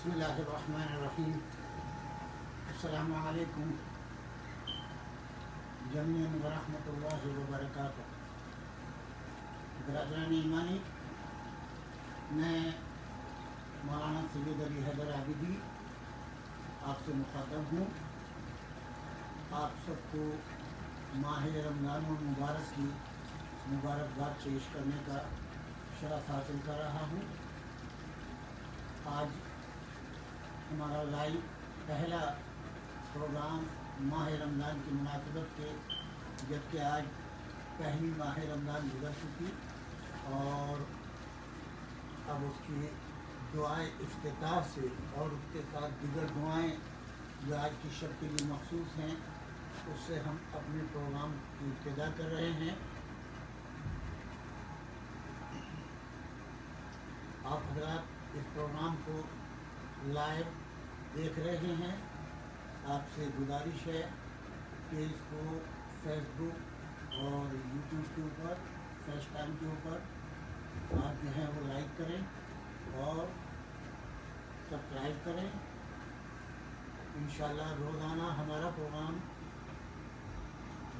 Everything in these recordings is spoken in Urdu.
بسم اللہ الرحمن الرحیم. السلام علیکم جمیعاً ورحمۃ اللہ وبرکاتہ. برادران ایمانی، میں مولانا سید علی حیدر عابدی آپ سے مخاطب ہوں. آپ سب کو ماہ رمضان المبارک کی مبارکباد پیش کرنے کا شرف حاصل کر رہا ہوں. آج ہمارا لائیو پہلا پروگرام ماہ رمضان کی مناسبت سے، جبکہ آج پہلی ماہ رمضان گزر چکی اور اب اس کی دعائیں افتتاح سے اور اس کے ساتھ دیگر دعائیں جو آج کی شب کے لیے مخصوص ہیں اس سے ہم اپنے پروگرام کی ابتدا کر رہے ہیں. آپ حضرات اس پروگرام کو لائیو دیکھ رہے ہیں. آپ سے گزارش ہے کہ اس کو فیس بک اور یوٹیوب کے اوپر، فیس ٹائم کے اوپر آپ جو ہیں وہ لائک کریں اور سبسکرائب کریں. انشاءاللہ روزانہ ہمارا پروگرام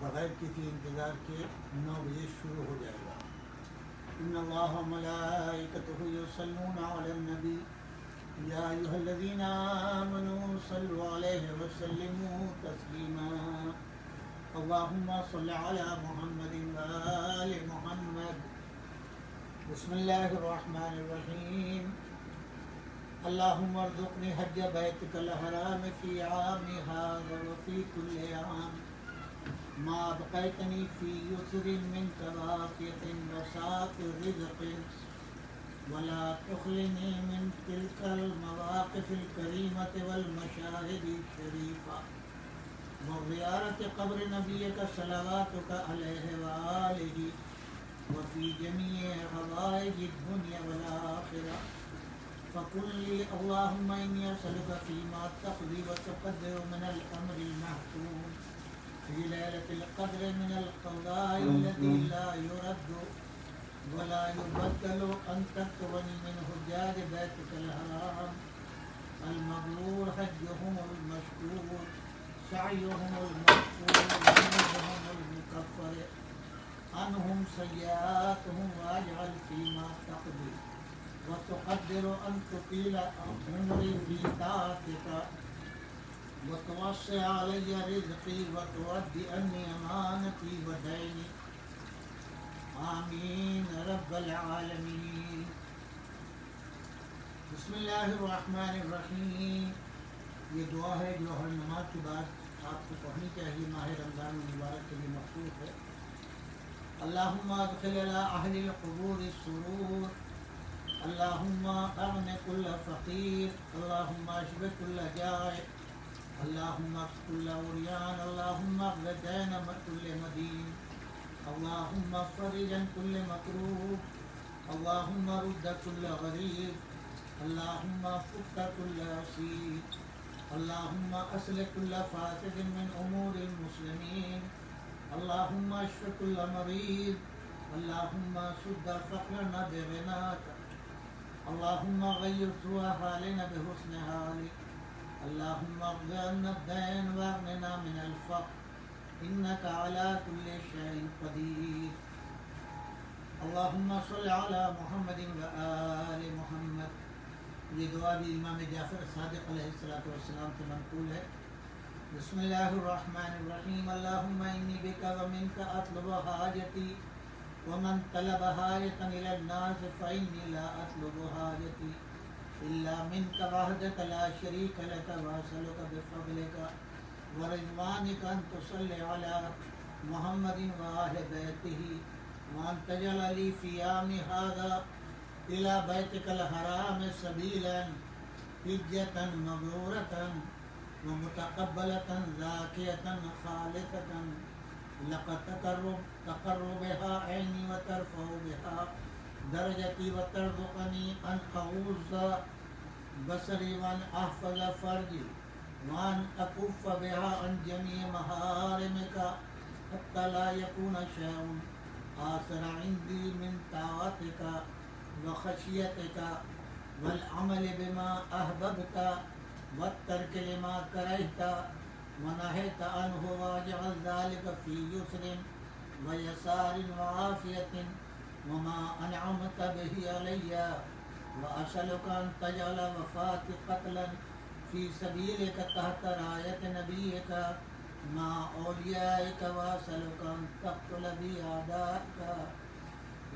بغیر کسی انتظار کے 9 بجے شروع ہو جائے گا. ان اللہ و ملائکتہ یصلون علی النبی یا ایھا الذین آمنوا صلوا علیہ وسلموا تسلیما. اللہم صل علی محمد وآل محمد. بسم اللہ الرحمن الرحیم. اللہم ارزقنی حج بیتک الحرام فی عام ھذا وفی کل عام ما بقیتنی فی یسر منک وعافیۃ وسعة رزق ولا تخلنی من تلک المواقف الکریمة والمشاہد الشریفہ وزیارت قبر نبیک صلواتک علیہ وآلہ وفی جمیع حوائج الدنیا والآخرہ. فقل لی اللہم انی اسألک فیما تقضی وتقدر من الامر المحتوم فی لیلۃ القدر من القضاء الذی لا یرد ولا يبدل أن تكتبني من حجاج بيتك الحرام المبرور حجهم المشكور سعيهم المغفور ذنوبهم المكفر عنهم سيئاتهم واجعل فيما تقضي وتقدر أن تطيل عمري في طاعتك وتوسع علي رزقي وتؤدي عني أمانتي وديني. آمین رب العالمین. بسم اللہ الرحمن الرحیم. یہ دعا ہے جو ہر نماز کے بعد آپ کو پڑھنی چاہیے، ماہ رمضان المبارک کے لیے مخصوص ہے. اللہم ادخل علی اہل القبور السرور. اللہم اغن کل فقیر. اللہم اشف کل جائع. اللہم اکس کل عریان. اللہم اغفر دین کل مدین. اللہم فرج عن کل مکروب. اللہم رد کل غریب. اللہم فک کل اسیر. اللہم اصلح کل فاسد من امور المسلمین. اللہم اشف کل مریض. اللہم سد فقرنا بغناک. اللہم غیر سوء حالنا بحسن حالک. اللہم اقض عنا الدین واغننا من الفقر انک علی کل شیء قدیر. اللہم صل علی محمد وآل محمد. یہ دعا بھی امام جعفر صادق علیہ السلام سے منقول ہے. بسم اللہ الرحمن الرحیم. اللہم انی بک ومنک اطلب حاجتی ومن طلب حاجتا الی الناس فانی لا اطلب حاجتی الا منک وحدک لا شریک لک واسألک بفضلک ورضوانک ان تصلی علی محمد وآل بیتہ وان تجعل لی فی عامی ھذا الی بیتک الحرام سبیلا حجۃ مبرورۃ ومتقبلۃ زاکیۃ خالصۃ لقد تقر بها عینی وترفع بها درجتی وترزقنی ان اعوذ بصری وان احفظ فرجی وان اکف بها عن جمیع محارمک حتی لا یکون شیء آثر عندی من طاعتک وخشیتک والعمل بما أحببت والترك لما كرهت ونهيت عنه واجعل ذلك في يسر ويسار وعافية وما أنعمت به علي وأسألك أن تجعل وفاتي قتلا في سبيلك تحت راية نبيك مع أوليائك وأسألك أن تقتل بي أعدائك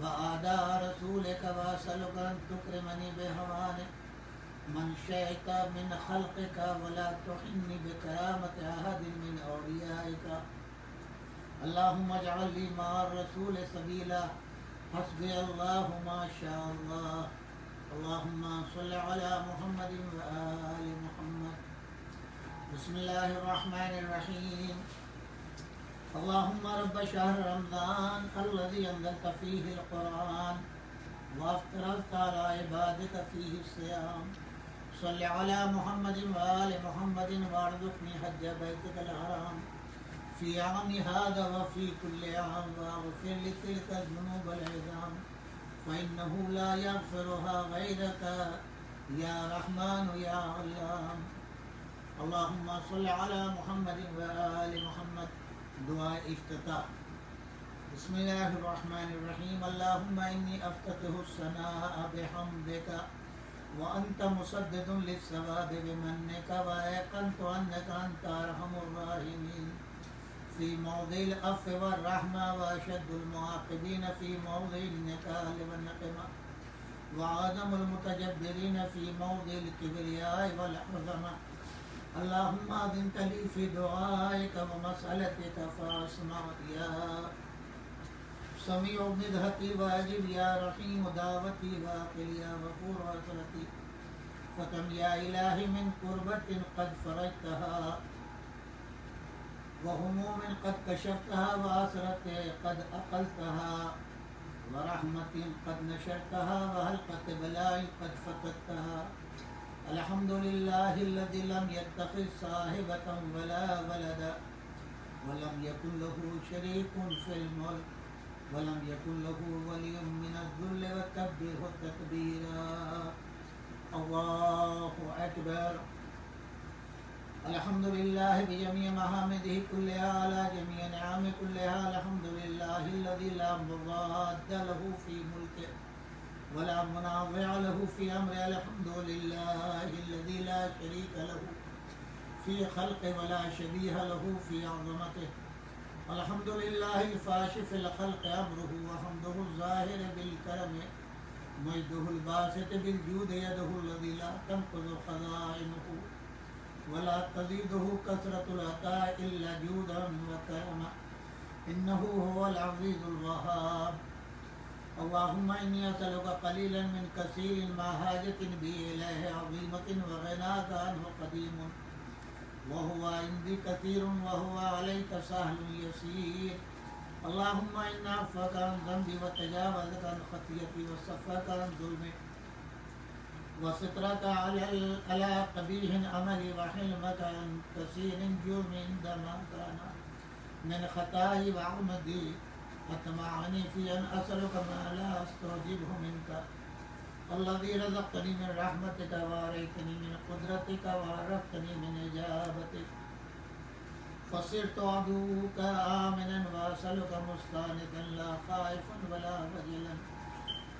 وأعداء رسولك وأسألك أن تكرمني بهوانك من شئت من خلقك ولا تحني بكرامة أحد من أوليائك اللهم اجعل لي مع الرسول سبيلا حسبي الله ما شاء الله اللهم صل على محمد وآل محمد بسم الله الرحمن الرحيم اللهم رب شهر رمضان الذي أنزلت فيه القرآن وافترضت على عبادك فيه الصيام صل على محمد وآل محمد وارزقني حج بيتك الحرام في عام هذا وفي كل عام واغفر لتلك الذنوب العظام فإنه لا يغفرها غيرك يا رحمن يا علام اللهم صل على محمد وآل محمد دعاء افتتاح بسم الله الرحمن الرحيم اللهم إني أفتتح الثناء بحمدك وأنت مسدد للثواب بمنك وأيقنت أنك أنت أرحم الراحمين في موضع العفو والرحمة وأشد المعاقبين في موضع النكال والنقمة وأعظم المتجبرين في موضع الكبرياء والعظمة اللهم أذنت لي في دعائك ومسألتك فاسمع يا سميع مدحتي واجب يا رحيم دعوتي واقل يا غفور وصلتي فكم يا إلهي من كربة قد فرجتها وهموم قد كشفتها وأسرة قد أقلتها ورحمة قد نشرتها وهلقة بلاء قد فتتها الحمد لله الذي لم يتخذ صاحبة ولا ولدا ولم يكن له شريك في الملك ولم يكن له ولي من الذل وكبره تكبيرا الله أكبر الحمد لله بجميع محامده كلها على جميع نعمه كلها الحمد لله الذي لا مضاد له في ملكه ولا منازع له في أمره الحمد لله الذي لا شريك له في خلقه ولا شبيه له في عظمته الحمد لله الفاشف الخلق أمره وحمده الظاهر بالكرم مجده الباسط بالجود يده الذي لا تنقض خزائنه ولا تزيده كثرة العطاء إلا جودا وكرما إنه هو العزيز الوهاب اللهم إني أسألك قليلا من كثير ما حاجة بي إليه عظيمة وغناك عنه قديم وهو عندي كثير وهو عليك سهل يسير اللهم إنا عفوك عن ذنبي وتجاوزك عن خطيئتي وصفك عن ظلمي وسترك على قبيح عملي وحلمك عن كثير جرم عندما كان من خطاي وعمدي أطمعني في أن أسألك ما لا أستوجبه منك الذي رزقتني من رحمتك وأريتني من قدرتك وعرفتني من إجابتك فصرت عدوك آمنا وأسألك مستانسا لا خائفا ولا وجلا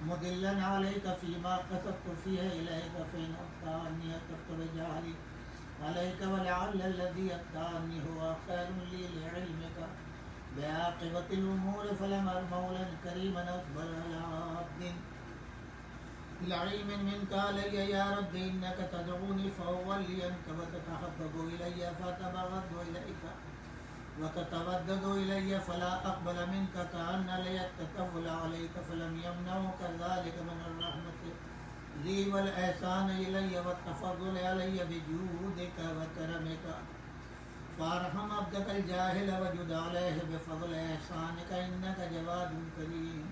مدلا عليك فيما قصدت فيه إليك فإن أبطأني أتبت بجهلي عليك ولعل الذي أبطأني هو خير لي لعلمك بعاقبة الأمور فلم أر مولا كريما أصبر على عبد لعلم منك علي يا رب إنك تدعوني فأولي أنت وتتحبب إلي فأتبغض إليك وتتردد إلي فلا أقبل منك كأن لي التطول عليك فلم يمنعك ذلك من الرحمة لي والإحسان إلي والتفضل علي بجودك وكرمك فارحم عبدك الجاهل وجد عليه بفضل إحسانك إنك جواد كريم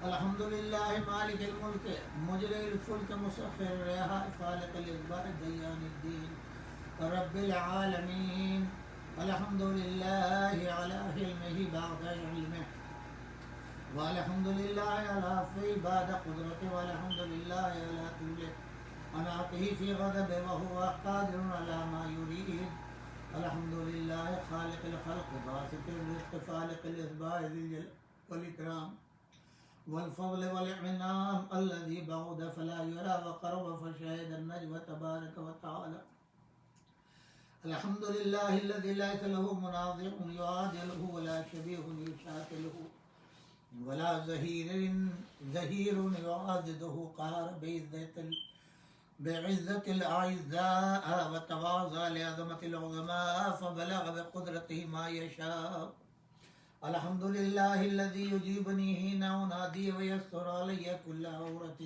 الحمد لله مالك الملك مجري الفلك مسخر الرياح فالق الإخبار ديان الدين رب العالمين الحمد لله على حلمه بعد علمه والحمد لله على عفوه بعد قدرته والحمد لله على طول أناته في غضبه وهو قادر على ما يريد. الحمد لله خالق الخلق باسط الرزق فالق الإصباح ذي الجلال والإكرام والفضل والإنعام الذي بعد فلا يرى وقرب فشهد النجوى تبارك وتعالى. الحمد لله الذي ليس له مناظر يعادله ولا شبيه يشاكله ولا ظهير يعاضده قهر بعزة الأعزاء وتواضع لعظمة العظماء فبلغ بقدرته ما يشاء. الحمد لله الذي يجيبني حين أنادي ويسر علي كل عورة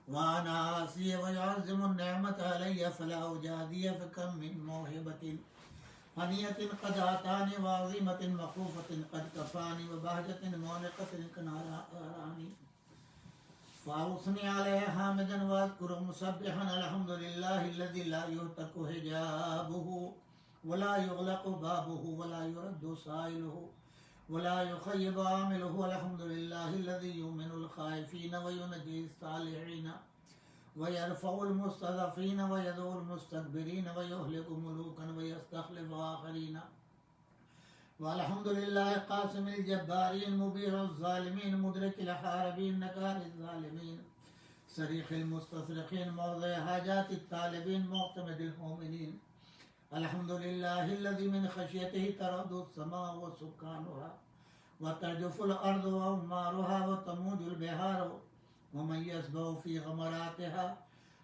وأنا عاصي ويعظم النعمة علي فلا أجازي فكم من موهبة هنية قد أعطاني وعظيمة مخوفة قد كفاني وبهجة مونقة كناراني فأوصني عليه حامدا واذكر مسبحا. الحمد لله الذي لا يهتك حجابه ولا يغلق بابه ولا يرد سائله ولا يخيب عامله. الحمد لله الذي يؤمن الخائفين وينجي الصالحين ويرفع المستضعفين ويدعو المستكبرين ويهلك ملوكا ويستخلف آخرين. والحمد لله قاسم الجبارين مبير الظالمين مدرك الحاربين نكال الظالمين صريخ المستصرخين موضع حاجات الطالبين معتمد المؤمنين. الحمد لله الذي من خشيته ترعد السماء وسكانها وترجف الأرض وأمارها وتموج البحار ومن يسبح في غمراتها.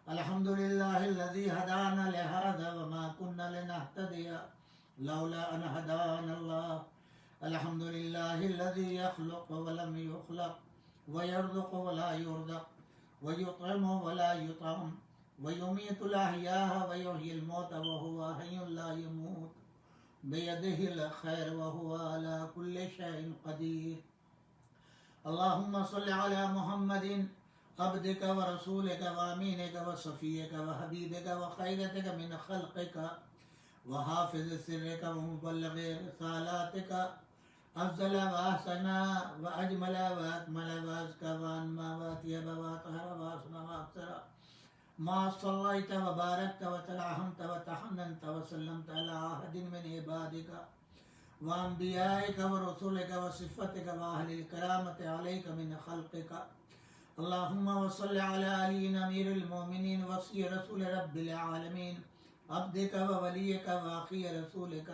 الحمد لله الذي هدانا لهذا وما كنا لنهتدي لولا أن هدانا الله. الحمد لله الذي يخلق ولم يخلق ويرزق ولا يرزق ويطعم ولا يطعم ويميت الأحياء ويحيي الموت وهو حي لا يموت بيده الخير وهو على كل شيء قدير. اللهم صل على محمد عبدك ورسولك وأمينك وصفيك وحبيبك وخيرتك من خلقك وحافظ سرك ومبلغ رسالاتك أفضل وأحسن وأجمل وأكمل وأزكى وأنمى وأطيب وأطهر وأصنع وأكثر ما صليت وباركت وترحمت وتحننت وسلمت على أحد من عبادك وأنبيائك ورسولك وصفتك وأهل الكرامة عليك من خلقك. اللهم وصل على علي أمير المؤمنين وصي رسول رب العالمين عبدك ووليك وأخي رسولك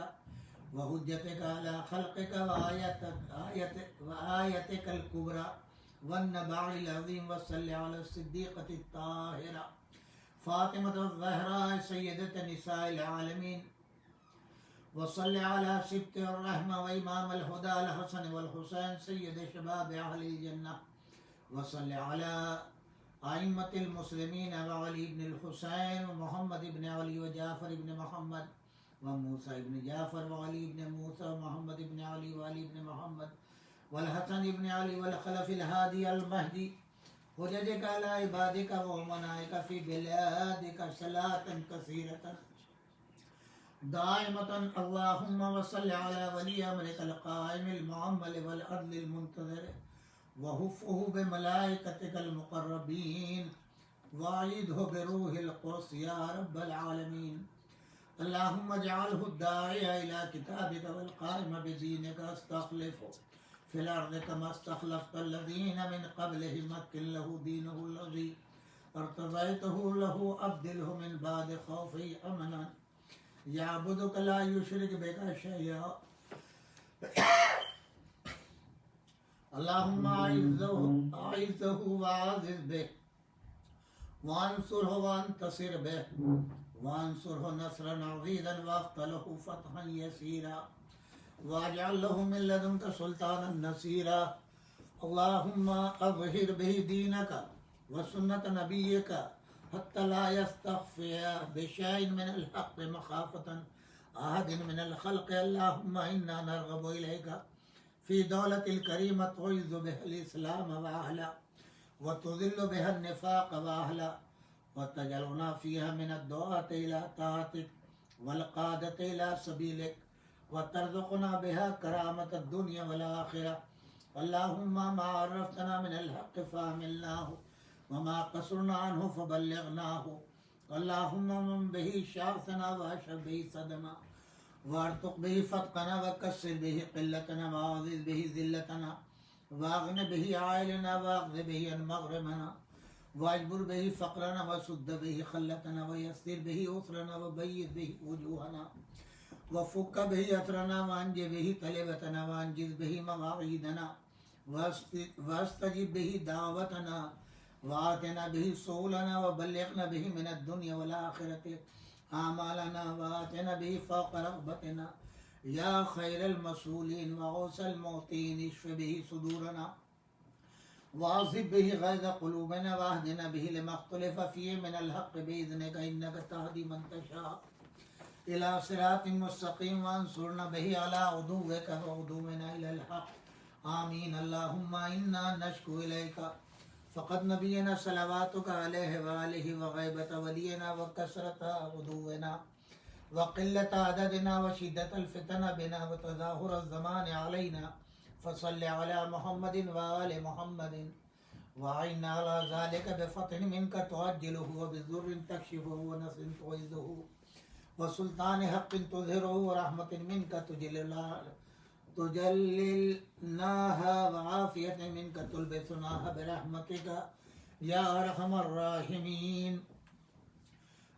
وحجتك على خلقك وآيتك الكبرى والنبع العظيم. وصل على الصديقة الطاهرة فاطمة الزهراء سيدة نساء العالمين. وصل على سبط الرحمة وإمام الهدى الحسن والحسين سيد شباب أهل الجنة. وصل على أئمة المسلمين وعلي بن الحسين ومحمد بن علي وجعفر بن محمد وموسى بن جعفر وعلي بن موسى ومحمد بن علي وعلي بن محمد والحسن بن علي والخلف الهادي المهدي حججك على عبادك وأمنائك في بلادك صلاة كثيرة دائمة. اللهم وصل على ولي أمرك القائم المعمل والعدل المنتظر وحفه بملائكتك المقربين وأيده بروح القدس يا رب العالمين. اللهم اجعله الداعي إلى كتابك والقائم بدينك استخلفه في الأرض كما استخلفت الذين من قبله مكن له دينه الذي ارتضيته له أبدله من بعد خوفه أمنا يعبدك لا يشرك بك شيئا. اللهم أعزه وعزز به وانصره وانتصر به وانصره نصرا عزيزا وافتح فتحا يسيرا واجعل له من لدنك سلطانا نصيرا. اللهم أظهر به دينك وسنة نبيك حتى لا يستخفي بشيء من الحق مخافة أحد من الخلق. اللهم إنا نرغب إليك في دولة الكريمة تعز بها الإسلام وأهله وتذل بها النفاق وأهله وتجعلنا فيها من الدعاة إلى طاعتك والقادة إلى سبيلك وترزقنا بها كرامة الدنيا والآخرة اللهم ما عرفتنا من الحق فحملناه وما قصرنا عنه فبلغناه اللهم من به شعثنا واشرب به صدنا وارتق به فتقنا وكسر به قلتنا وعزز به ذلتنا واغن به عائلنا واغذ به مغرمنا واجبر به فقرنا وسد به خلتنا ويسر به أسرنا وبيض به وجوهنا وفك به أثرنا وانج به طلبتنا وانجز به مواعيدنا واستجب به دعوتنا وآتنا به سؤلنا وبلغنا به من الدنيا والآخرة آمالنا وآتنا به فوق رغبتنا يا خير المسؤولين وغوث المعطين اشف به صدورنا واصب به غيظ قلوبنا واهدنا به لما اختلف فيه من الحق بإذنك إنك تهدي من تشاء إلى صراط مستقيم وانصرنا به على عدوك وعدونا إلى الحق آمين اللهم إنا نشكو إليك فقد نبينا صلواتك عليه وآله وغيبة ولينا وكسرة عدونا وقلة عددنا وشدة الفتن بنا وتظاهر الزمان علينا فصل على محمد وآل محمد وعنا على ذلك بفتح منك تعجله وبذر تكشفه ونصر تعزه وسلطان حق تظهره ورحمة منك تجللناها وعافية منك تلبسناها برحمتك يا أرحم الراحمين.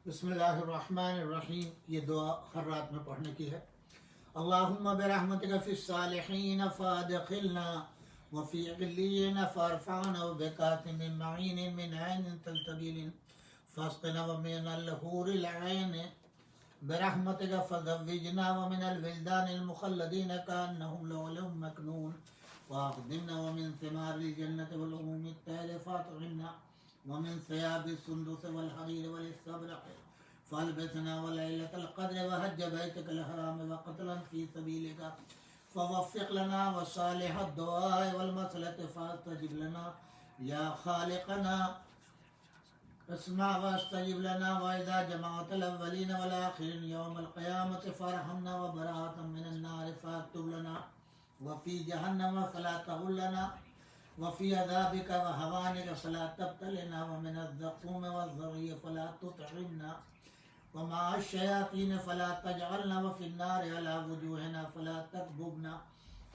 بسم اللہ الرحمن الرحیم. یہ دعا ہر رات میں پڑھنے کی ہے. اللہم برحمتک فی الصالحین فادخلنا وفی علیین فارفعنا وبکاتم معین من عین تلتبیل فاسقنا ومن الحور العین برحمتك فزوجنا ومن الولدان المخلدين كأنهم لؤلؤ مكنون وأخدمنا ومن ثمار الجنة والأمم التالفات عنا ومن ثياب السندس والحرير والاستبرق فالبسنا وليلة القدر وهج بيتك الحرام وقتلا في سبيلك فوفق لنا وصالح الدعاء والمسألة فاستجب لنا يا خالقنا اسمع واستجب لنا وإذا جمعت الأولين والآخرين يوم القيامة فارحمنا وبراءة من النار فاكتب لنا وفي جهنم فلا تغلنا وفي عذابك وهوانك فلا تبتلنا ومن الزقوم والذري فلا تطعمنا ومع الشياطين فلا تجعلنا وفي النار على وجوهنا فلا تكببنا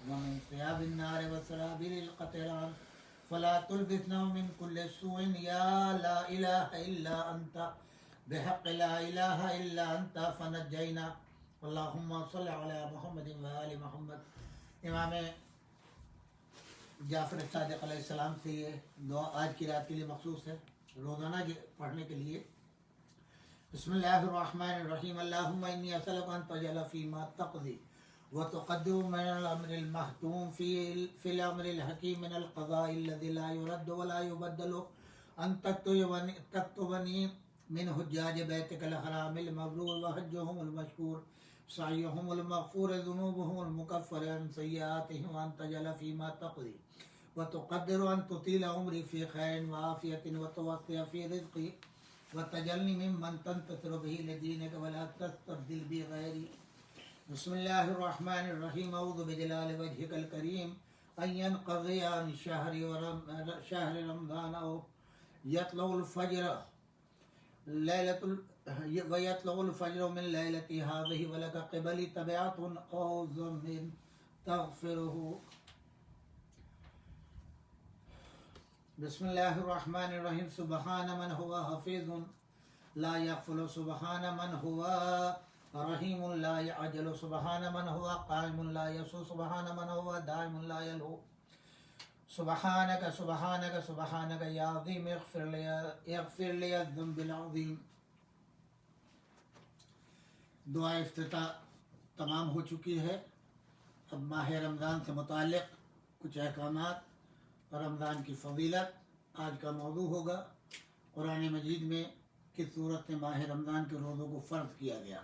ومن ثياب النار وسرابيل القطران فلا تلبسنا من كل سوء يا لا إله إلا أنت بحق لا إله إلا أنت فنجينا اللهم صل على محمد وآل محمد. امام جعفر صادق علیہ السلام سے یہ دعا آج کی رات کے لیے مخصوص ہے، روزانہ پڑھنے کے لیے. بسم اللہ الرحمن الرحیم. اللہم انی اسألک ان تجعل فیما تقضی وتقدر من الأمر المحتوم في الأمر الحكيم من القضاء الذي لا يرد ولا يبدل أن تكتبني من حجاج بيتك الحرام المبرور وحجهم المشكور سعيهم المغفور ذنوبهم المكفر عن سيئاتهم وأن تجعل فيما تقضي وتقدر أن تطيل عمري في خير وعافية وتوسع في رزقي وتجعلني ممن تنتصر به لدينك ولا تستبدل بي غيري. بسم اللہ الرحمن الرحیم. اعوذ بجلال وجهك الکریم ان ينقضي عن شهر رمضان او يطلع الفجر ويطلع الفجر من ليلة هذه ولك قبل تبعة او ذنب تغفره. بسم اللہ الرحمن الرحیم. سبحان من هو حفیظ لا يغفل سبحان من هو رحیم لا يعجل سبحان من هو قائم لا يسو سبحان من هو دائم لا يلهو سبحانك سبحانك سبحانك يا عظيم اغفر لي الذنب العظيم. دعا افتتاح تمام ہو چکی ہے. اب ماہ رمضان سے متعلق کچھ احکامات اور رمضان کی فضیلت آج کا موضوع ہوگا. قرآن مجید میں کس صورت میں ماہ رمضان کے روزوں کو فرض کیا گیا.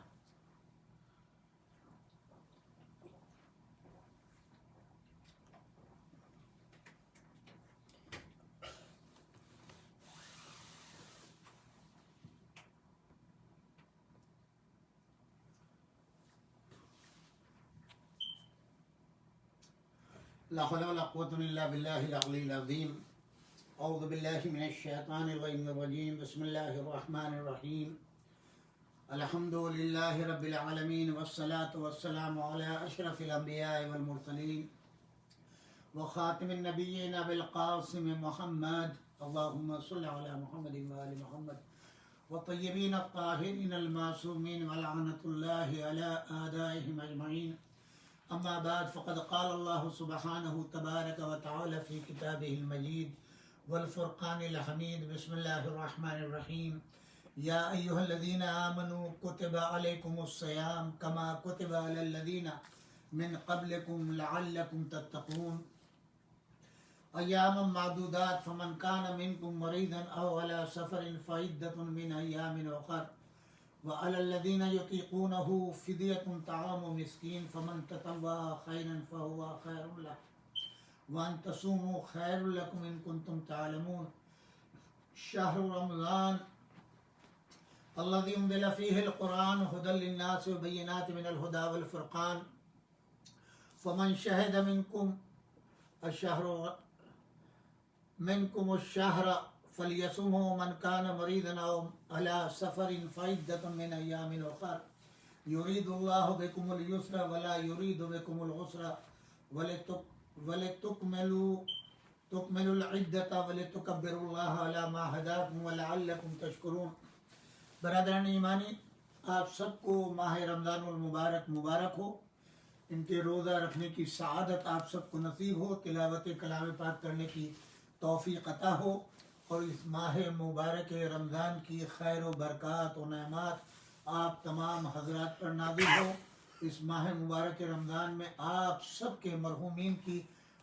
لا حول ولا قوة إلا بالله العلي العظيم. أعوذ بالله من الشيطان الرجيم. بسم الله الرحمن الرحيم. الحمد لله رب العالمين والصلاة والسلام على أشرف الأنبياء والمرسلين وخاتم النبيين بالقاسم محمد. اللهم صل على محمد وآل محمد والطيبين الطاهرين المعصومين ولعنة الله على أعدائهم أجمعين. أما بعد، فقد قال الله سبحانه تبارك وتعالى في كتابه المجيد والفرقان الحميد. بسم الله الرحمن الرحيم. يا أيها الذين آمنوا كتب عليكم الصيام كما كتب على الذين من قبلكم لعلكم تتقون. أياما معدودات، فمن كان منكم مريضا أو على سفر فعدة من أيام أخر، وعلى الذين يطيقونه فدية طعام مسكين، فمن تطوع خيرا فهو خير له، وأن تصوموا خير لكم إن كنتم تعلمون. شهر رمضان الذي أنزل فيه القرآن هدى للناس وبينات من الهدى والفرقان، فمن شهد منكم الشهر فليصمه، من كان مريضا أو على سفر فعدة من أيام أخر، يريد الله بكم اليسر ولا يريد بكم العسر ولتكملوا العدة ولتكبروا الله على ما هداكم ولعلكم تشكرون. برادران ایمانی، آپ سب کو ماہ رمضان المبارک مبارک ہو. ان کے روزہ رکھنے کی سعادت آپ سب کو نصیب ہو، تلاوت کلام پاک کرنے کی توفیق عطا ہو، اور اس ماہ مبارک رمضان کی خیر و برکات و نعمات آپ تمام حضرات پر نازل ہو. اس ماہ مبارک رمضان میں آپ سب کے مرحومین کی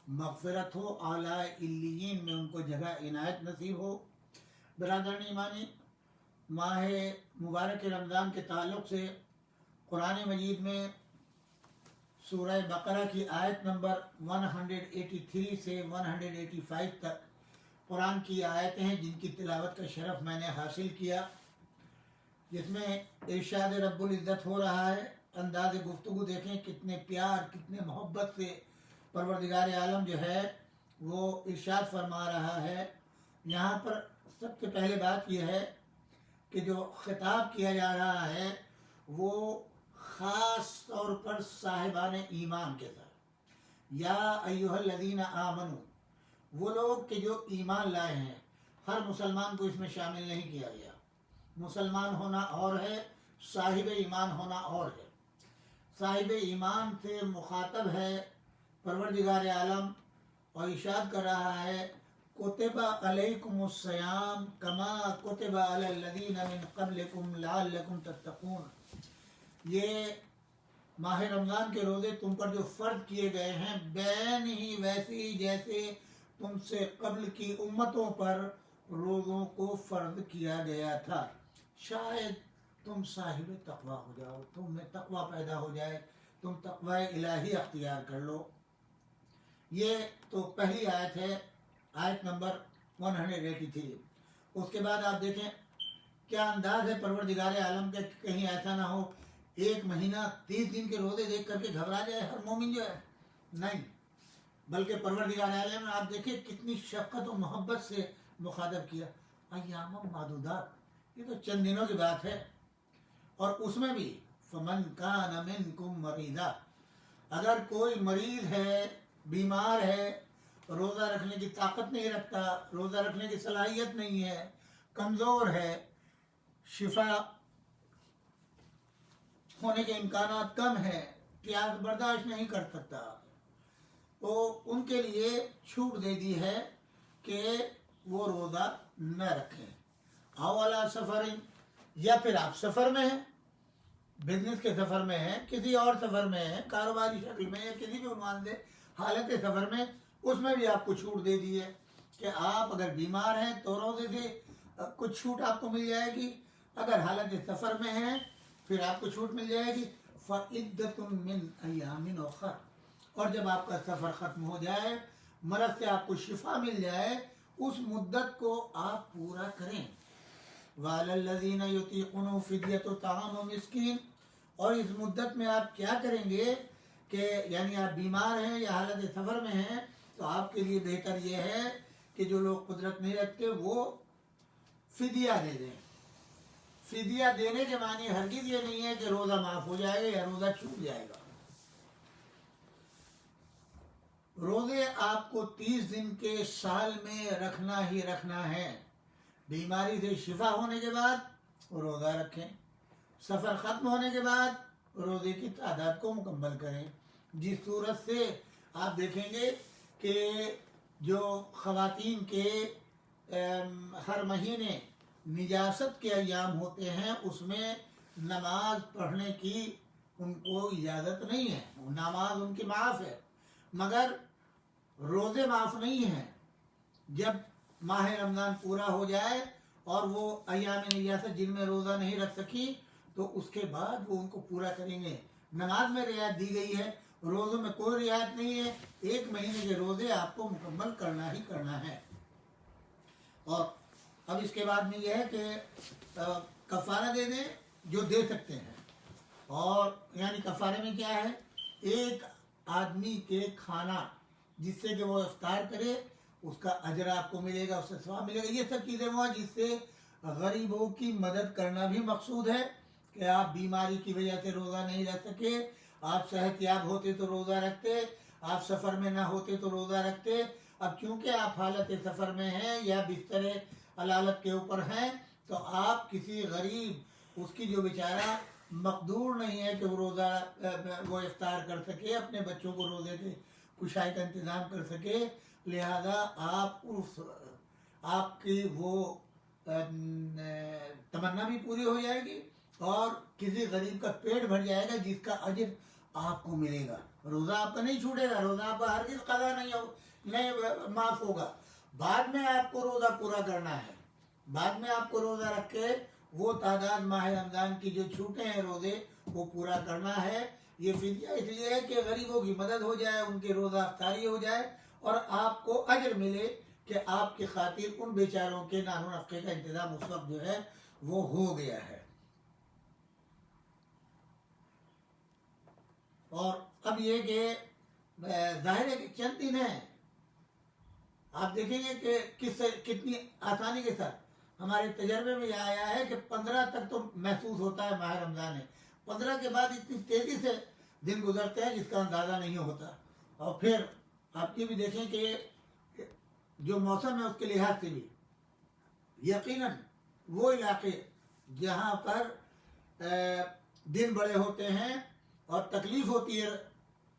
مغفرت ہو، اعلیٰ علیین میں ان کو جگہ عنایت نصیب ہو. برادران ایمانی، ماہ مبارک رمضان کے تعلق سے قرآن مجید میں سورہ بقرہ کی آیت نمبر 183 سے 185 تک قرآن کی آیتیں ہیں جن کی تلاوت کا شرف میں نے حاصل کیا، جس میں ارشاد رب العزت ہو رہا ہے. انداز گفتگو دیکھیں، کتنے پیار، کتنے محبت سے پروردگار عالم جو ہے وہ ارشاد فرما رہا ہے. یہاں پر سب سے پہلے بات یہ ہے کہ جو خطاب کیا جا رہا ہے وہ خاص طور پر صاحبان ایمان کے ساتھ. یا ایھا الذین آمنو، وہ لوگ کہ جو ایمان لائے ہیں. ہر مسلمان کو اس میں شامل نہیں کیا گیا. مسلمان ہونا اور ہے، صاحب ایمان ہونا اور ہے. صاحب ایمان سے مخاطب ہے پروردگار عالم، اور ارشاد کر رہا ہے کتب علیکم الصیام کما کتب علی الذین من قبلکم لعلکم تتقون. یہ ماہ رمضان کے روزے تم پر جو فرض کیے گئے ہیں بین ہی ویسے ہی جیسے تم سے قبل کی امتوں پر روزوں کو فرض کیا گیا تھا، شاید تم صاحب تقویٰ ہو جاؤ، تم میں تقویٰ پیدا ہو جائے، تم تقوی الہی اختیار کر لو. یہ تو پہلی آیت ہے، آیت نمبر 183. اس کے بعد آپ دیکھیں کیا انداز ہے پروردگار عالم کا، کہیں ایسا نہ ہو ایک مہینہ 30 دن کے روزے دیکھ کر کے گھبرا جائے ہر مومن جو ہے. نہیں، بلکہ پروردگار عالم نے آپ دیکھیں کتنی شفقت و محبت سے مخاطب کیا. ایام معدودات، یہ تو چند دنوں کی بات ہے، اور اس میں بھی فمن کان منکم مریضا، اگر کوئی مریض ہے، بیمار ہے، روزہ رکھنے کی طاقت نہیں رکھتا، روزہ رکھنے کی صلاحیت نہیں ہے، کمزور ہے، شفا ہونے کے امکانات کم ہیں، پیاس برداشت نہیں کر سکتا، تو ان کے لیے چھوٹ دے دی ہے کہ وہ روزہ نہ رکھیں. او علی سفر، یا پھر آپ سفر میں ہیں، بزنس کے سفر میں ہیں، کسی اور سفر میں ہیں، کاروباری شکل میں، یا کسی بھی عنوان سے حالت سفر میں، اس میں بھی آپ کو چھوٹ دے دی ہے کہ آپ اگر بیمار ہیں تو روزے سے کچھ چھوٹ آپ کو مل جائے گی، اگر حالت سفر میں ہیں پھر آپ کو چھوٹ مل جائے گی. فعدۃ من ایام اخر، اور جب آپ کا سفر ختم ہو جائے، مرض سے آپ کو شفا مل جائے، اس مدت کو آپ پورا کریں. وعلی الذین یطیقونہ فدیۃ طعام مسکین، اور اس مدت میں آپ کیا کریں گے کہ یعنی آپ بیمار ہیں یا حالت سفر میں ہیں تو آپ کے لیے بہتر یہ ہے کہ جو لوگ قدرت نہیں رکھتے وہ فدیہ دے دیں۔ فدیہ دینے کے معنی ہرگز یہ نہیں ہے کہ روزہ معاف ہو جائے گا یا روزہ چھوٹ جائے گا۔ روزے آپ کو 30 دن کے سال میں رکھنا ہی رکھنا ہے۔ بیماری سے شفا ہونے کے بعد روزہ رکھیں، سفر ختم ہونے کے بعد روزے کی تعداد کو مکمل کریں۔ جس صورت سے آپ دیکھیں گے کہ جو خواتین کے ہر مہینے نجاست کے ایام ہوتے ہیں اس میں نماز پڑھنے کی ان کو اجازت نہیں ہے، نماز ان کی معاف ہے، مگر روزے معاف نہیں ہیں۔ جب ماہ رمضان پورا ہو جائے اور وہ ایام نجاست جن میں روزہ نہیں رکھ سکی تو اس کے بعد وہ ان کو پورا کریں گے۔ نماز میں رعایت دی گئی ہے، روزوں میں کوئی رعایت نہیں ہے۔ 1 مہینے کے روزے آپ کو مکمل کرنا ہی کرنا ہے۔ اور اب اس کے بعد میں یہ ہے کہ کفارہ دے دیں جو دے سکتے ہیں، اور یعنی کفارے میں کیا ہے، ایک آدمی کے کھانا جس سے کہ وہ افطار کرے اس کا اجر آپ کو ملے گا، اس سے ثواب ملے گا۔ یہ سب چیزیں وہ ہیں جس سے غریبوں کی مدد کرنا بھی مقصود ہے کہ آپ بیماری کی وجہ سے روزہ نہیں رکھ سکے، آپ صحت یاب ہوتے تو روزہ رکھتے، آپ سفر میں نہ ہوتے تو روزہ رکھتے۔ اب چونکہ آپ حالت سفر میں ہیں یا بستر علالت کے اوپر ہیں تو آپ کسی غریب، اس کی جو بیچارہ مقدور نہیں ہے کہ وہ روزہ وہ افطار کر سکے، اپنے بچوں کو روزے کے کشائی کا انتظام کر سکے، لہذا آپ کی وہ تمنا بھی پوری ہو جائے گی اور کسی غریب کا پیٹ بھر جائے گا جس کا اجر آپ کو ملے گا۔ روزہ آپ کا نہیں چھوٹے گا، روزہ آپ کا ہرگز قضا نہیں معاف ہوگا۔ بعد میں آپ کو روزہ پورا کرنا ہے، بعد میں آپ کو روزہ رکھ کے وہ تعداد ماہ رمضان کی جو چھوٹے ہیں روزے وہ پورا کرنا ہے۔ یہ فدیہ اس لیے ہے کہ غریبوں کی مدد ہو جائے، ان کے روزہ افطاری ہو جائے اور آپ کو اجر ملے کہ آپ کی خاطر ان بیچاروں کے نان و نفقے کا انتظام اس وقت جو ہے وہ ہو گیا ہے۔ اور اب یہ کہ ظاہر ہے کہ چند دن ہیں، آپ دیکھیں گے کہ کتنی آسانی کے ساتھ ہمارے تجربے میں یہ آیا ہے کہ 15 تک تو محسوس ہوتا ہے ماہ رمضان ہے، 15 کے بعد اتنی تیزی سے دن گزرتے ہیں جس کا اندازہ نہیں ہوتا۔ اور پھر آپ یہ بھی دیکھیں کہ جو موسم ہے اس کے لحاظ سے بھی یقیناً وہ علاقے جہاں پر دن بڑے ہوتے ہیں اور تکلیف ہوتی ہے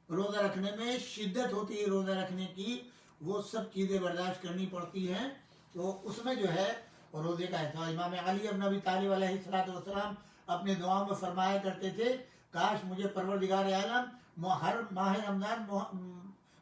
روزہ رکھنے میں، شدت ہوتی ہے روزہ رکھنے کی، وہ سب چیزیں برداشت کرنی پڑتی ہیں، تو اس میں جو ہے روزے کا احساس۔ امام علی ابن ابی طالب علیہ السلام اپنے دعاؤں میں فرمایا کرتے تھے کاش مجھے پروردگار عالم ہر ماہ رمضان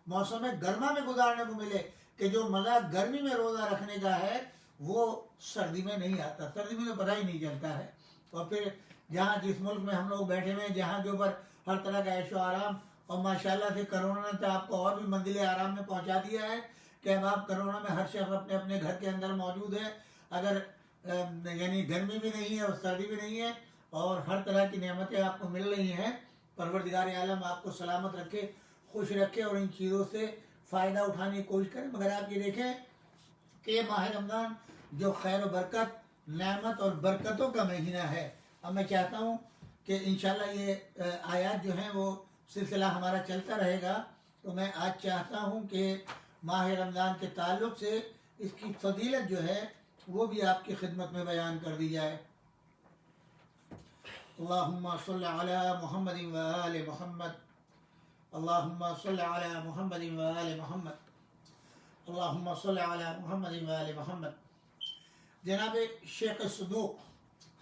موسم گرما میں گزارنے کو ملے کہ جو مزہ گرمی میں روزہ رکھنے کا ہے وہ سردی میں نہیں آتا، سردی میں تو پتہ ہی نہیں چلتا ہے۔ اور پھر جہاں جس ملک میں ہم لوگ بیٹھے ہوئے ہیں جہاں کے اوپر ہر طرح کا عیش و آرام، اور ماشاءاللہ سے کرونا نے تو آپ کو اور بھی منزل آرام میں پہنچا دیا ہے کہ اب آپ کرونا میں ہر شخص اپنے اپنے گھر کے اندر موجود ہے، اگر یعنی گرمی بھی نہیں ہے اور سردی بھی نہیں ہے، اور ہر طرح کی نعمتیں آپ کو مل رہی ہیں۔ پروردگار عالم آپ کو سلامت رکھے، خوش رکھے اور ان چیزوں سے فائدہ اٹھانے کی کوشش کریں۔ مگر آپ یہ دیکھیں کہ یہ ماہ رمضان جو خیر و برکت، نعمت اور برکتوں کا مہینہ ہے، اب میں چاہتا ہوں کہ انشاءاللہ یہ آیات جو ہیں وہ سلسلہ ہمارا چلتا رہے گا، تو میں آج چاہتا ہوں کہ ماہ رمضان کے تعلق سے اس کی فضیلت جو ہے وہ بھی آپ کی خدمت میں بیان کر دی جائے۔ اللہم صلی علی محمد و آل محمد، اللہم صلی علی محمد و آل محمد، اللہم صلی علی محمد و آل محمد۔ جناب شیخ صدوق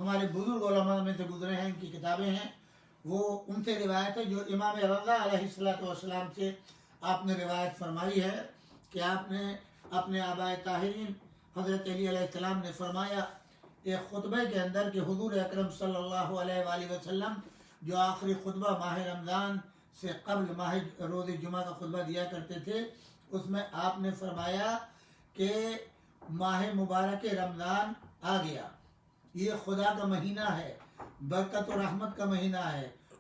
ہمارے بزرگ علماء میں سے گزرے ہیں، ان کی کتابیں ہیں، وہ ان سے روایت ہے جو امام رضا علیہ السلام سے آپ نے روایت فرمائی ہے کہ آپ نے اپنے آبائے طاہرین حضرت علی علیہ السلام نے فرمایا ایک خطبے کے اندر کہ حضور اکرم صلی اللہ علیہ وآلہ وسلم جو آخری خطبہ ماہ رمضان سے قبل ماہ روز جمعہ کا خطبہ دیا کرتے تھے، اس میں آپ نے فرمایا کہ ماہ مبارک رمضان آ گیا، یہ خدا کا مہینہ ہے، برکت و رحمت کا مہینہ ہے،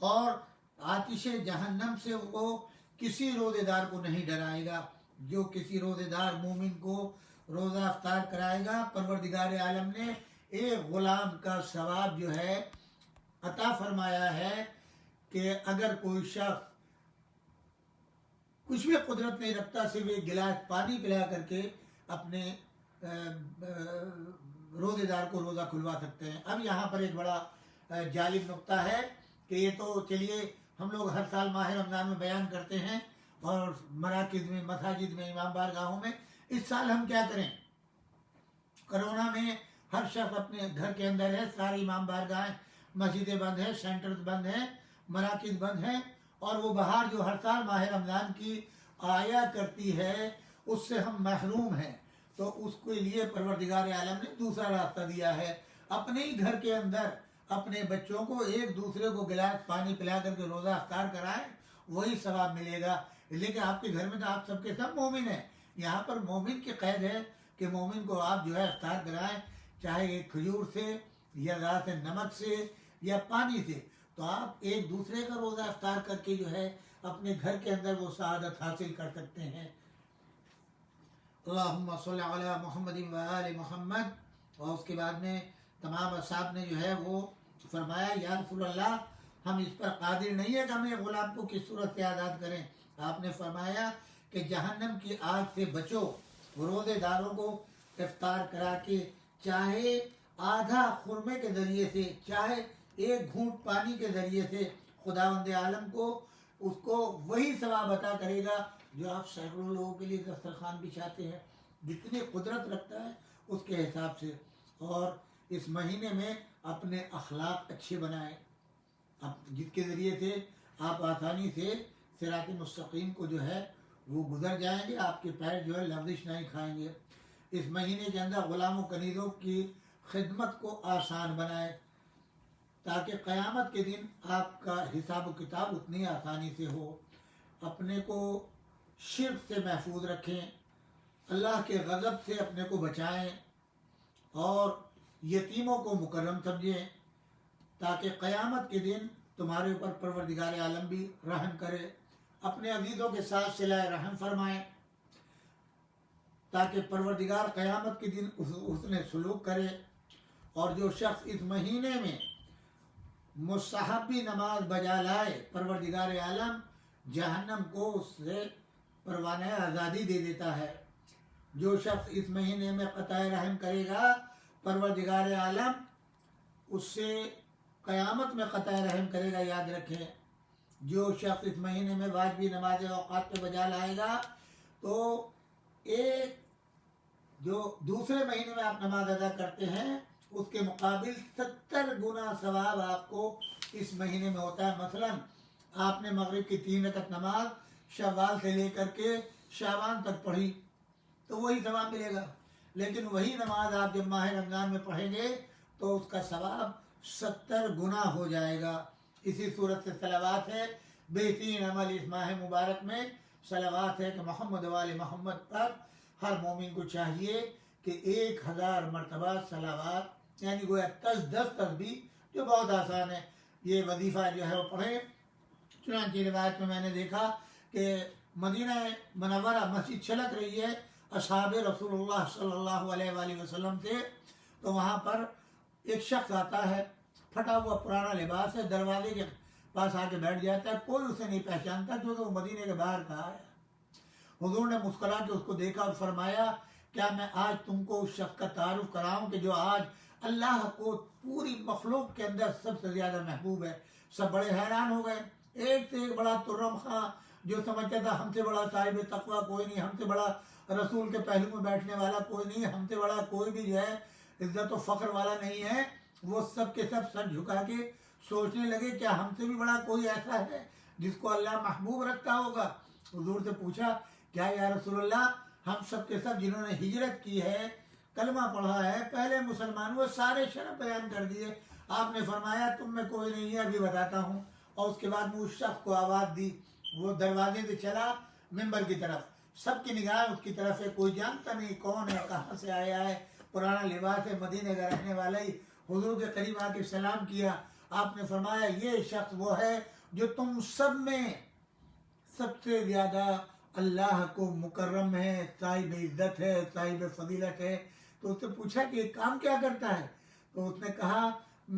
اور آتش جہنم سے وہ کسی روزے دار کو نہیں ڈرائے گا۔ جو کسی روزے دار مومن کو روزہ افطار کرائے گا، پروردگار عالم نے ایک غلام کا ثواب جو ہے عطا فرمایا ہے کہ اگر کوئی شخص کچھ بھی قدرت نہیں رکھتا، صرف ایک گلاس پانی پلا کر کے اپنے روزے دار کو روزہ کھلوا سکتے ہیں۔ اب یہاں پر ایک بڑا جالب نقطہ ہے کہ یہ تو چلیے ہم لوگ ہر سال ماہ رمضان میں بیان کرتے ہیں اور مراکز میں، مساجد میں، امام بارگاہوں میں، اس سال ہم کیا کریں؟ کرونا میں ہر شخص اپنے گھر کے اندر ہے، ساری امام بارگاہیں، مسجدیں بند ہیں، سینٹرز بند ہیں، مراکز بند ہیں، اور وہ بہار جو ہر سال ماہ رمضان کی آیا کرتی ہے اس سے ہم محروم ہیں۔ تو اس کے لیے پروردگار عالم نے دوسرا راستہ دیا ہے، اپنے ہی گھر کے اندر اپنے بچوں کو ایک دوسرے کو گلاس پانی پلا کر کے روزہ افطار کرائیں، وہی ثواب ملے گا۔ لیکن آپ کے گھر میں تو آپ سب کے سب مومن ہیں، یہاں پر مومن کی قید ہے کہ مومن کو آپ جو ہے افطار کرائیں، چاہے ایک کھجور سے یا ذات نمک سے یا پانی سے، تو آپ ایک دوسرے کا روزہ افطار کر کے جو ہے اپنے گھر کے اندر وہ سعادت حاصل کر سکتے ہیں۔ اللہم صلی علی محمد و آل محمد۔ اور اس کے بعد میں تمام اصحاب نے جو ہے وہ فرمایا یا رسول اللہ ہم اس پر قادر نہیں ہے کہ ہم ایک غلام کو کس صورت سے آزاد کریں۔ آپ نے فرمایا کہ جہنم کی آگ سے بچو، روزے داروں کو افطار کرا کے، چاہے آدھا خرمے کے ذریعے سے، چاہے ایک گھونٹ پانی کے ذریعے سے، خداوند عالم کو اس کو وہی ثواب عطا کرے گا جو آپ سینکڑوں لوگوں کے لیے دسترخوان بچھاتے ہیں، جتنی قدرت رکھتا ہے اس کے حساب سے۔ اور اس مہینے میں اپنے اخلاق اچھے بنائیں، جس کے ذریعے سے آپ آسانی سے صراط مستقیم کو جو ہے وہ گزر جائیں گے، آپ کے پیر جو ہے لغزش نہیں کھائیں گے۔ اس مہینے کے اندر غلام و کنیزوں کی خدمت کو آسان بنائیں تاکہ قیامت کے دن آپ کا حساب و کتاب اتنی آسانی سے ہو۔ اپنے کو شرک سے محفوظ رکھیں، اللہ کے غضب سے اپنے کو بچائیں، اور یتیموں کو مکرم سمجھیں تاکہ قیامت کے دن تمہارے اوپر پروردگار عالم بھی رحم کرے۔ اپنے عزیزوں کے ساتھ صلہ رحم فرمائیں تاکہ پروردگار قیامت کے دن حسن سلوک کرے۔ اور جو شخص اس مہینے میں مستحبی نماز بجا لائے، پروردگار عالم جہنم کو اس سے پروانہ آزادی دے دیتا ہے۔ جو شخص اس مہینے میں قطع رحم کرے گا، پروردگار عالم اس سے قیامت میں قطع رحم کرے گا، یاد رکھیں۔ جو شخص اس مہینے میں واجبی نماز اوقات پہ بجا لائے گا تو ایک جو دوسرے مہینے میں آپ نماز ادا کرتے ہیں اس کے مقابل 70 گنا ثواب آپ کو اس مہینے میں ہوتا ہے۔ مثلا آپ نے مغرب کی 3 رکعت نماز شوال سے لے کر کے شعبان تک پڑھی تو وہی ثواب ملے گا، لیکن وہی نماز آپ جب ماہ رمضان میں پڑھیں گے تو اس کا ثواب 70 گنا ہو جائے گا۔ اسی صورت سے صلوات ہے، بہترین عمل اس ماہ مبارک میں صلوات ہے کہ محمد وآل محمد پر ہر مومن کو چاہیے کہ 1000 مرتبہ صلوات، یعنی گویا 10 تسبیح، جو بہت آسان ہے، یہ وظیفہ جو ہے وہ پڑھیں۔ چنانچہ روایت میں میں نے دیکھا کہ مدینہ منورہ مسجد چھلک رہی ہے اصحاب رسول اللہ صلی اللہ علیہ وآلہ وسلم سے، تو وہاں پر ایک شخص آتا ہے، پھٹا ہوا پرانا لباس ہے، دروازے کے پاس آ کے بیٹھ جاتا ہے، کوئی اسے نہیں پہچانتا کیونکہ وہ مدینے کے باہر کا ہے۔ حضور نے مسکرا کے اس کو دیکھا اور فرمایا کیا میں آج تم کو اس شخص کا تعارف کراؤں کہ جو آج اللہ کو پوری مخلوق کے اندر سب سے زیادہ محبوب ہے۔ سب بڑے حیران ہو گئے، ایک سے ایک بڑا ترم خاں جو سمجھتا تھا ہم سے بڑا صاحب تقویٰ کوئی نہیں، ہم سے بڑا رسول کے پہلو میں بیٹھنے والا کوئی نہیں، ہم سے بڑا کوئی بھی جو ہے عزت و فخر والا نہیں ہے، وہ سب کے سب سر جھکا کے سوچنے لگے کیا ہم سے بھی بڑا کوئی ایسا ہے جس کو اللہ محبوب رکھتا ہوگا۔ حضور سے پوچھا کیا یا رسول اللہ، ہم سب کے سب جنہوں نے ہجرت کی ہے، کلمہ پڑھا ہے، پہلے مسلمان، وہ سارے شرف بیان کر دیے، آپ نے فرمایا تم میں کوئی نہیں ہے، ابھی بتاتا ہوں۔ اور اس کے بعد میں اس شخص کو آواز دی، وہ دروازے سے چلا ممبر کی طرف، سب کی نگاہ اس کی طرف ہے، کوئی جانتا نہیں کون ہے، کہاں سے آیا ہے، پرانا لباس ہے، مدینے کا رہنے والا ہی۔ حضور کے قریب آ کے سلام کیا آپ نے فرمایا یہ شخص وہ ہے جو تم سب میں سب سے زیادہ اللہ کو مکرم ہے، صاحب عزت ہے، صاحب فضیلت ہے۔ تو اس سے پوچھا کہ یہ کام کیا کرتا ہے؟ تو اس نے کہا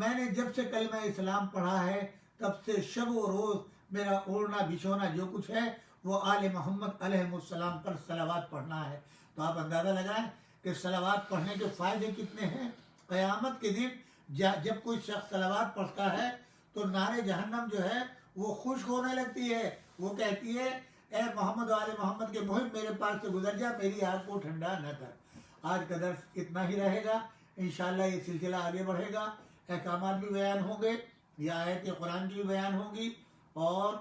میں نے جب سے کلمہ اسلام پڑھا ہے تب سے شب و روز میرا اوڑھنا بچھونا جو کچھ ہے وہ آل محمد علیہ السلام پر صلوات پڑھنا ہے۔ تو آپ اندازہ لگائیں کہ صلوات پڑھنے کے فائدے کتنے ہیں۔ قیامت کے دن جب کوئی شخص صلوات پڑھتا ہے تو نار جہنم جو ہے وہ خشک ہونے لگتی ہے، وہ کہتی ہے اے محمد و آل محمد کے محب میرے پاس سے گزر جا، میری آگ کو ٹھنڈا نہ کر۔ آج کا درس اتنا ہی رہے گا، انشاءاللہ یہ سلسلہ آگے بڑھے گا، احکامات بھی بیان ہوں گے، یا آیت قرآن کی بھی بیان ہوگی، اور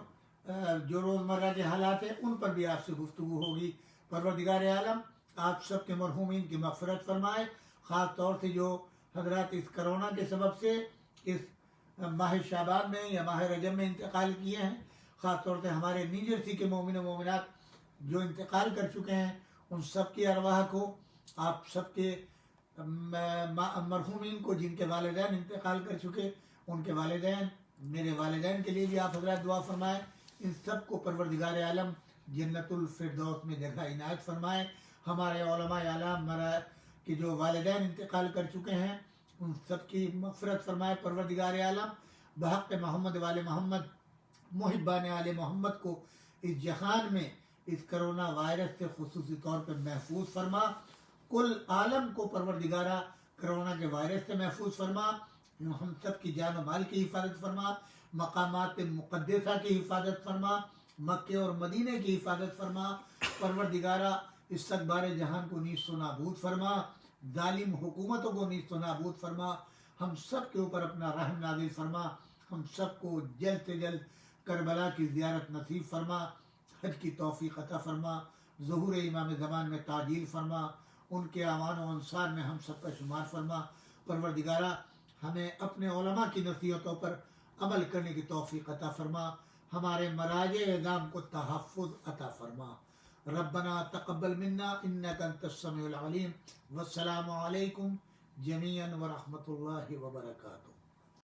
جو روزمرہ کے حالات ہیں ان پر بھی آپ سے گفتگو ہوگی۔ پروردگار عالم آپ سب کے مرحومین کی مغفرت فرمائے، خاص طور سے جو حضرات اس کرونا کے سبب سے اس ماہ شعبان میں یا ماہ رجب میں انتقال کیے ہیں، خاص طور سے ہمارے نیو جرسی کے مومن و مومنات جو انتقال کر چکے ہیں، ان سب کی ارواح کو آپ سب کے مرحومین کو جن کے والدین انتقال کر چکے ان کے والدین، میرے والدین کے لیے بھی آپ حضرات دعا فرمائیں، ان سب کو پروردگار عالم جنت الفردوس میں جگہ عنایت فرمائے۔ ہمارے علماء اعلام کہ جو والدین انتقال کر چکے ہیں ان سب کی مغفرت فرمائے پروردگار عالم۔ بحق محمد وال محمد محبان آل محمد کو اس جہان میں اس کرونا وائرس سے خصوصی طور پر محفوظ فرما، کل عالم کو پروردگارہ کرونا کے وائرس سے محفوظ فرما، ہم سب کی جان و مال کی حفاظت فرما، مقامات مقدسہ کی حفاظت فرما، مکے اور مدینے کی حفاظت فرما، پروردگارہ اس سکبار جہان کو نیست و نابود فرما، ظالم حکومتوں کو نیست و نابود فرما، ہم سب کے اوپر اپنا رحم نازل فرما، ہم سب کو جلد سے جلد کربلا کی زیارت نصیب فرما، حج کی توفیق عطا فرما، ظہور امام زمان میں تعجیل فرما، ان کے اعوان و انصار میں ہم سب کا شمار فرما۔ پروردگارہ ہمیں اپنے علماء کی نصیحتوں پر عمل کرنے کی توفیق عطا فرما، ہمارے مراجع اعظام کو تحفظ عطا فرما۔ ربنا تقبل منا انک انت السمیع العلیم، والسلام علیکم جمیعا ورحمۃ اللہ وبرکاتہ۔